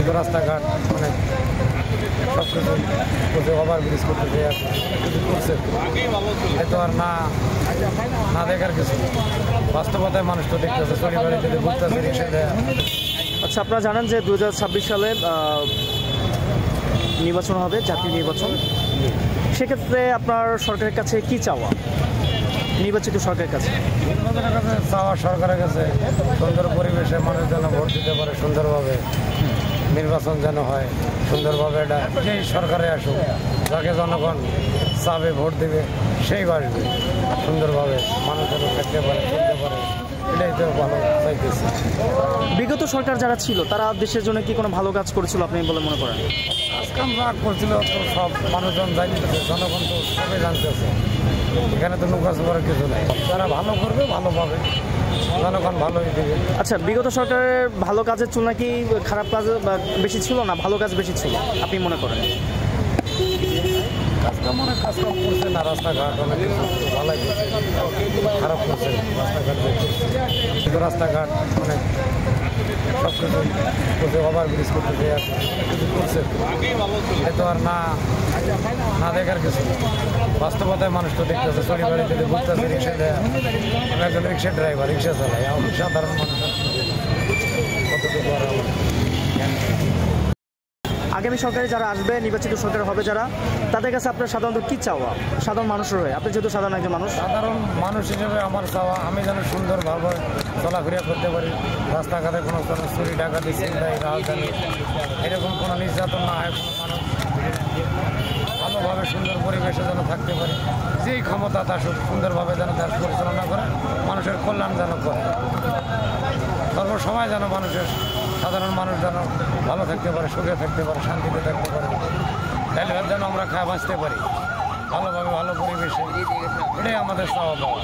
শুধু রাস্তাঘাট অনেক সব কিছু ওভারব্রিজ করতে কিছু করছে, এতো আর না দেখার কিছু। বাস্তবতায় মানুষ তো দেখতেছে, শনিবারে যদি ঘুরতেছে রিক্সা দেয়। আচ্ছা, আপনারা জানেন যে 2026 সালে নির্বাচন হবে, জাতীয় নির্বাচন। সেক্ষেত্রে আপনার সরকারের কাছে কি চাওয়া, নির্বাচিত সরকারের কাছে? নির্বাচনের কাছে চাওয়া সরকারের কাছে সুন্দর পরিবেশে মানুষ যেন ভোট দিতে পারে, সুন্দরভাবে নির্বাচন যেন হয় সুন্দরভাবে। এটা যেই সরকারে আসুক, যাকে জনগণ চাবে ভোট দেবে সেই আসবে, সুন্দরভাবে মানুষ যেন থাকতে পারে, চলতে পারে, এটাই তো ভালো চাইতেছে। বিগত সরকার যারা ছিল তারা দেশের জন্য কি কোনো ভালো কাজ করেছিল আপনি বলে মনে করেন? কাজকাম রাগ করছিল তো সব মানুষজন জানতেছে, জনগণ তো সবাই জানতেছে, এখানে তো নুকাশ করার কিছু নেই। যারা ভালো করবে ভালো পাবে, জনগণ ভালোই দেবে। আচ্ছা, বিগত সরকারের ভালো কাজের তুলনা কি খারাপ কাজ বেশি ছিল না ভালো কাজ বেশি ছিল আপনি মনে করেন? কাজকাম অনেক কাজকাম করছে না, রাস্তাঘাট অনেক কিছু ভালোই করছে, খারাপ করছে রাস্তাঘাট কিন্তু রাস্তাঘাট অনেক সব কিছু ওভারব্রিজ করতে কিছু করছে, এতো আর না দেখার কিছু। বাস্তবতায় মানুষ তো দেখতেছে, শনিবারে যদি ঘুরতেছে রিক্সা দেয়। আমি একজন রিক্সা ড্রাইভার, রিক্সা চালাই, আমি সাধারণ মানুষ কতটুকু আর আগামী সরকারে যারা আসবে, নির্বাচিত সরকার হবে যারা, তাদের কাছে আপনার সাধারণত কি চাওয়া সাধারণ মানুষের হয়ে? আপনি যেহেতু সাধারণ একজন মানুষ, সাধারণ মানুষ হিসেবে আমার চাওয়া আমি যেন সুন্দরভাবে চলাফেরা করতে পারি, রাস্তাঘাটে কোনো চুরি ডাকাতি চিন্তাই রাজধানী এরকম কোনো নির্যাতন না হয়, কোনো মানুষ ভালোভাবে সুন্দর পরিবেশে যেন থাকতে পারে, যেই ক্ষমতা তা সুন্দরভাবে যেন দেশ পরিচালনা করে, মানুষের কল্যাণ যেন করে, সর্বসময় যেন সাধারণ মানুষ যেন ভালো থাকতে পারে, সুখে থাকতে পারে, শান্তিতে থাকতে পারে, তাহলে যেন আমরা খায় বাঁচতে পারি ভালোভাবে, ভালো পরিবেশে। এটাই আমাদের চাওয়া পাওয়া।